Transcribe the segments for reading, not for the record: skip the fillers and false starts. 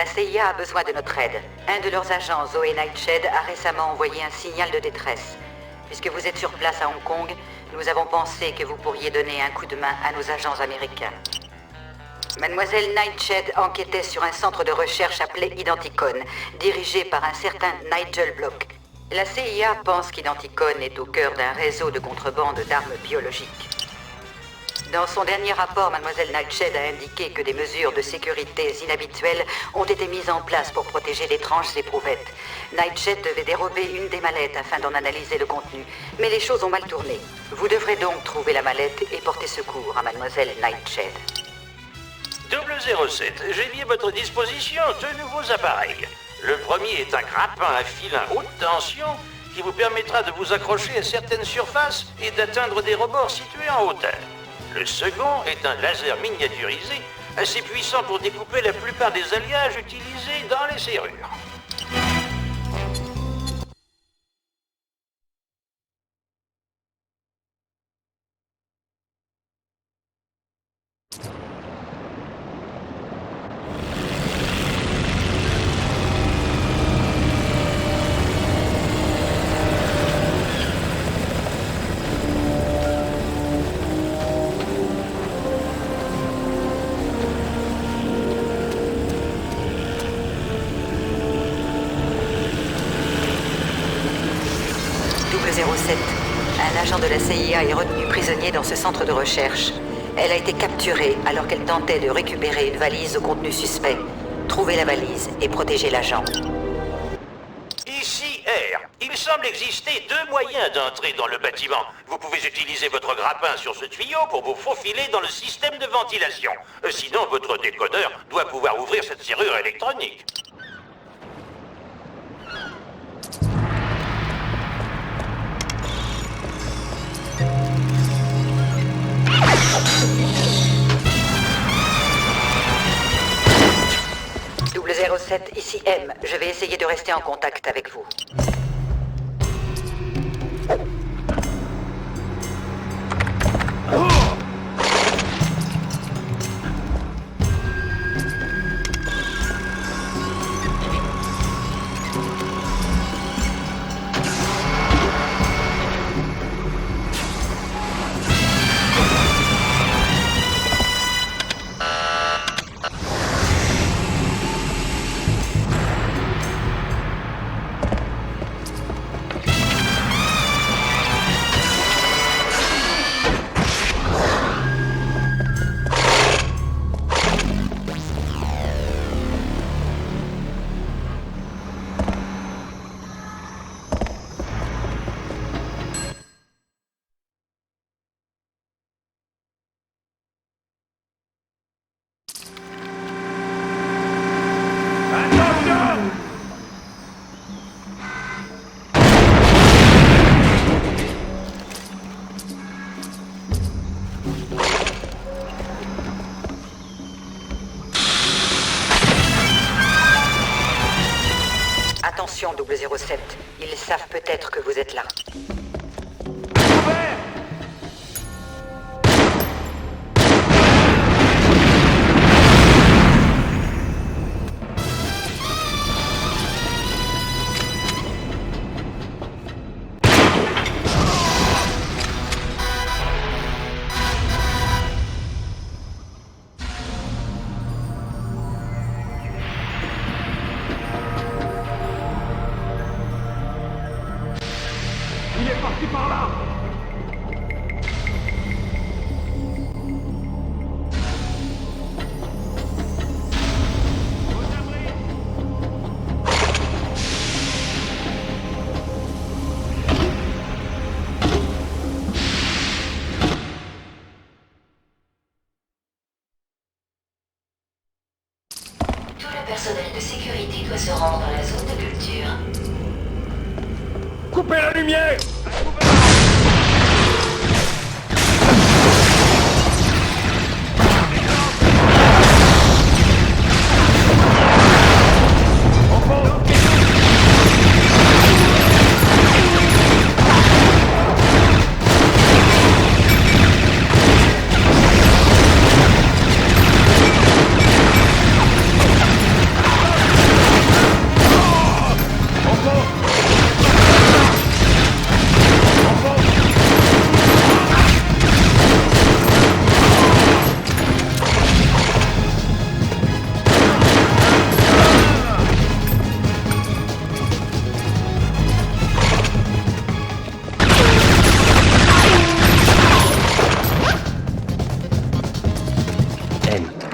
La CIA a besoin de notre aide. Un de leurs agents, Zoé Nightshade, a récemment envoyé un signal de détresse. Puisque vous êtes sur place à Hong Kong, nous avons pensé que vous pourriez donner un coup de main à nos agents américains. Mademoiselle Nightshade enquêtait sur un centre de recherche appelé Identicon, dirigé par un certain Nigel Block. La CIA pense qu'Identicon est au cœur d'un réseau de contrebande d'armes biologiques. Dans son dernier rapport, Mademoiselle Nightshade a indiqué que des mesures de sécurité inhabituelles ont été mises en place pour protéger d'étranges éprouvettes. Nightshade devait dérober une des mallettes afin d'en analyser le contenu, mais les choses ont mal tourné. Vous devrez donc trouver la mallette et porter secours à Mademoiselle Nightshade. 007, j'ai mis à votre disposition deux nouveaux appareils. Le premier est un grappin à fil à haute tension qui vous permettra de vous accrocher à certaines surfaces et d'atteindre des rebords situés en hauteur. Le second est un laser miniaturisé, assez puissant pour découper la plupart des alliages utilisés dans les serrures. Un agent de la CIA est retenu prisonnier dans ce centre de recherche. Elle a été capturée alors qu'elle tentait de récupérer une valise au contenu suspect. Trouvez la valise et protégez l'agent. Ici R. Il semble exister deux moyens d'entrer dans le bâtiment. Vous pouvez utiliser votre grappin sur ce tuyau pour vous faufiler dans le système de ventilation. Sinon, votre décodeur doit pouvoir ouvrir cette serrure électronique. Double 07, ici M. Je vais essayer de rester en contact avec vous. Attention, 007. Ils savent peut-être que vous êtes là. Par là! Tout le personnel de sécurité doit se rendre dans la zone de culture. Coupez la lumière!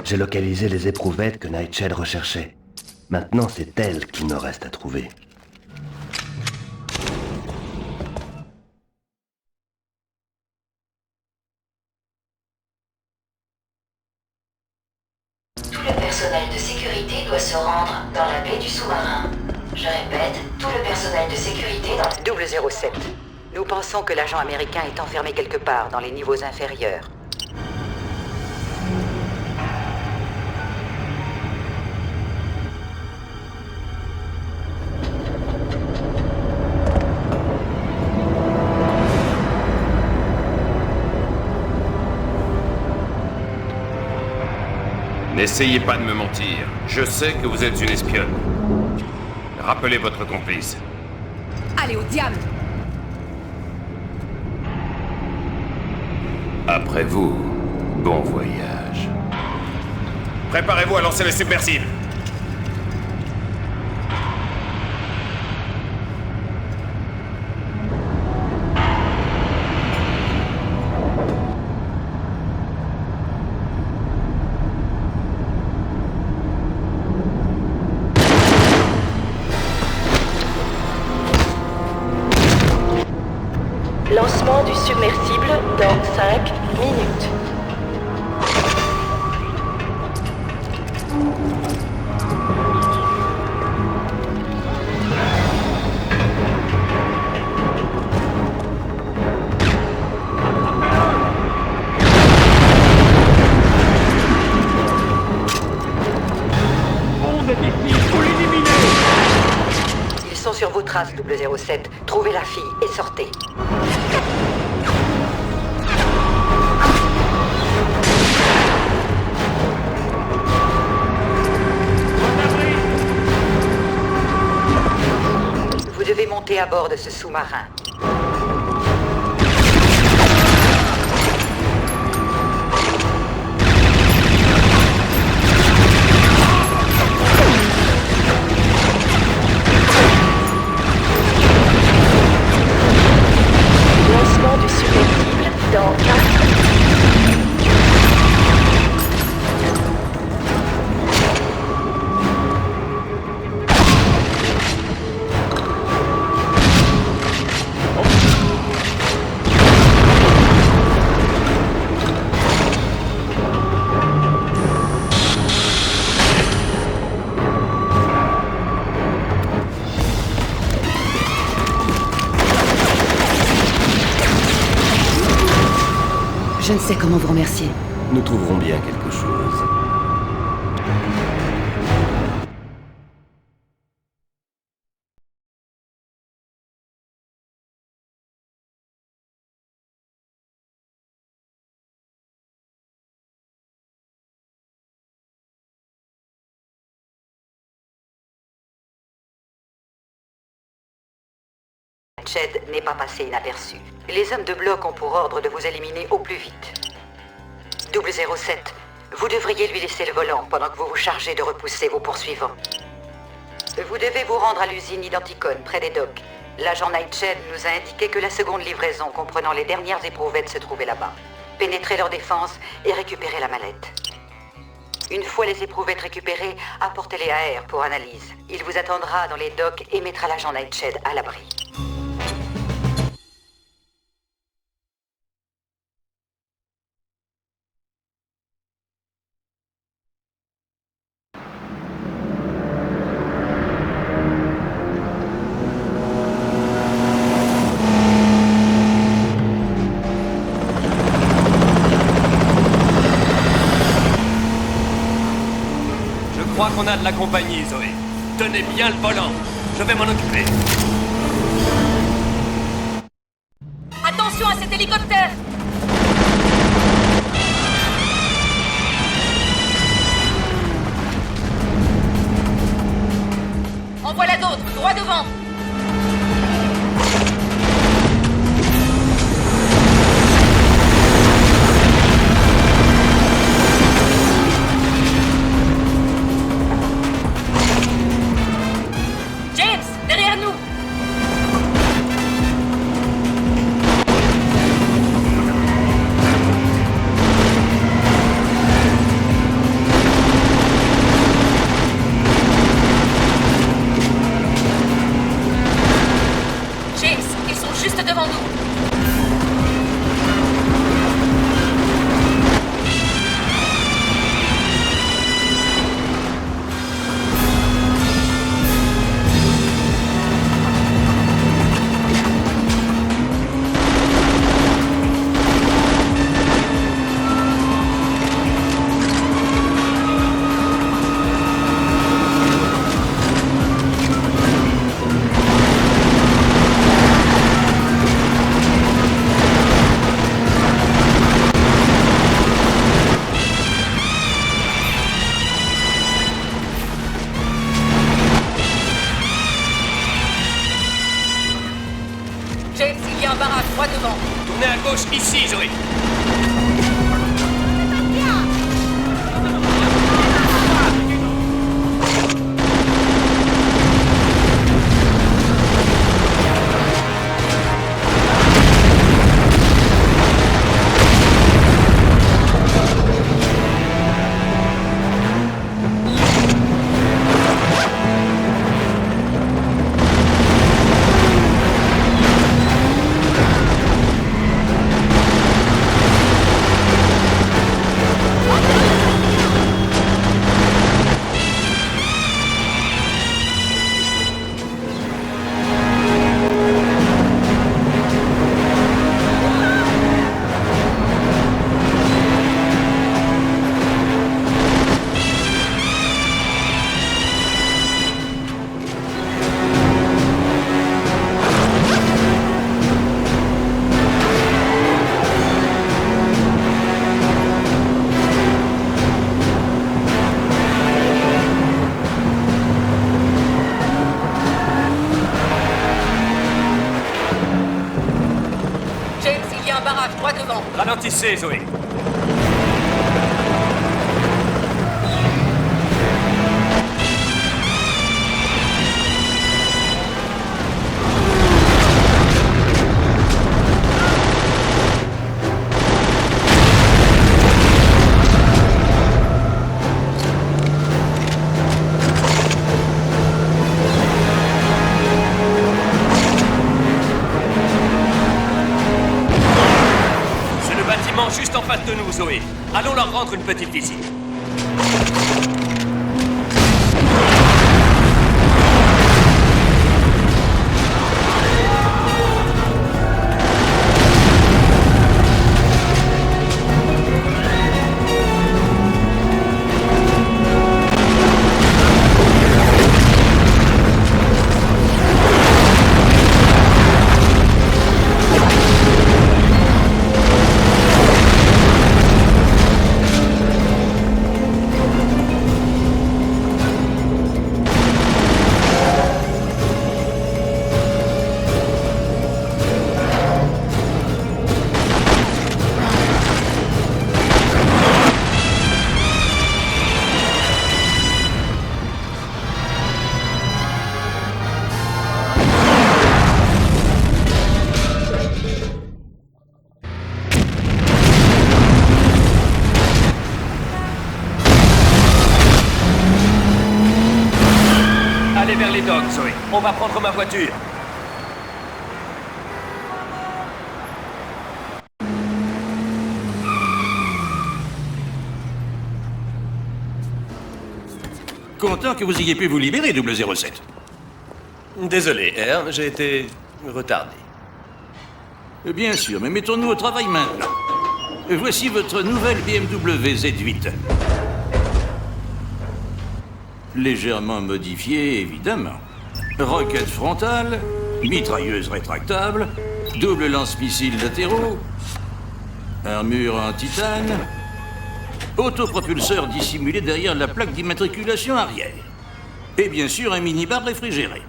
j'ai localisé les éprouvettes que Nightshade recherchait. Maintenant, c'est elle qu'il me reste à trouver. Tout le personnel de sécurité doit se rendre dans la baie du sous-marin. Je répète, tout le personnel de sécurité dans... 007. Nous pensons que l'agent américain est enfermé quelque part dans les niveaux inférieurs. N'essayez pas de me mentir. Je sais que vous êtes une espionne. Rappelez votre complice. Allez, au diable! Après vous, bon voyage. Préparez-vous à lancer les submersibles. Lancement du submersible dans 5 minutes. Bond est ici, faut l'éliminer. Ils sont sur vos traces, 007. Trouvez la fille et sortez. Vous devez monter à bord de ce sous-marin. Lancement du submersible dans 4. Je ne sais comment vous remercier. Nous trouverons bien quelque chose. Nightshade n'est pas passé inaperçu. Les hommes de bloc ont pour ordre de vous éliminer au plus vite. 007, vous devriez lui laisser le volant pendant que vous vous chargez de repousser vos poursuivants. Vous devez vous rendre à l'usine Identicon, près des docks. L'agent Nightshade nous a indiqué que la seconde livraison comprenant les dernières éprouvettes se trouvait là-bas. Pénétrez leur défense et récupérez la mallette. Une fois les éprouvettes récupérées, apportez-les à Air pour analyse. Il vous attendra dans les docks et mettra l'agent Nightshade à l'abri. Je crois qu'on a de la compagnie, Zoé. Tenez bien le volant. Je vais m'en occuper. Attention à cet hélicoptère! En voilà d'autres, droit devant! James, derrière nous! devant nous. James, il y a un barrage droit devant. Tournez à gauche, ici, Zoé. Droit devant. Ralentissez, Zoé. Juste en face de nous, Zoé. Allons leur rendre une petite visite. Allez vers les docks, Zoé. On va prendre ma voiture. Content que vous ayez pu vous libérer, 007. Désolé, R, j'ai été retardé. Bien sûr, mais mettons-nous au travail maintenant. Voici votre nouvelle BMW Z8. Légèrement modifiée, évidemment. Roquette frontale, mitrailleuse rétractable, double lance-missiles latéraux, armure en titane, autopropulseur dissimulé derrière la plaque d'immatriculation arrière. Et bien sûr, un minibar réfrigéré.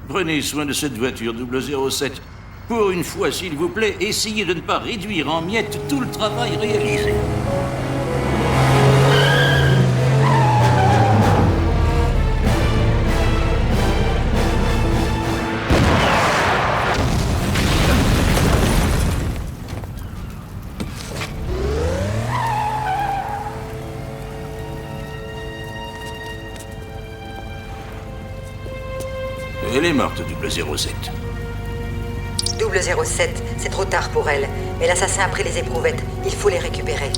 Prenez soin de cette voiture 007. Pour une fois, s'il vous plaît, essayez de ne pas réduire en miettes tout le travail réalisé. Elle est morte, 007. 007, c'est trop tard pour elle. Mais l'assassin a pris les éprouvettes. Il faut les récupérer.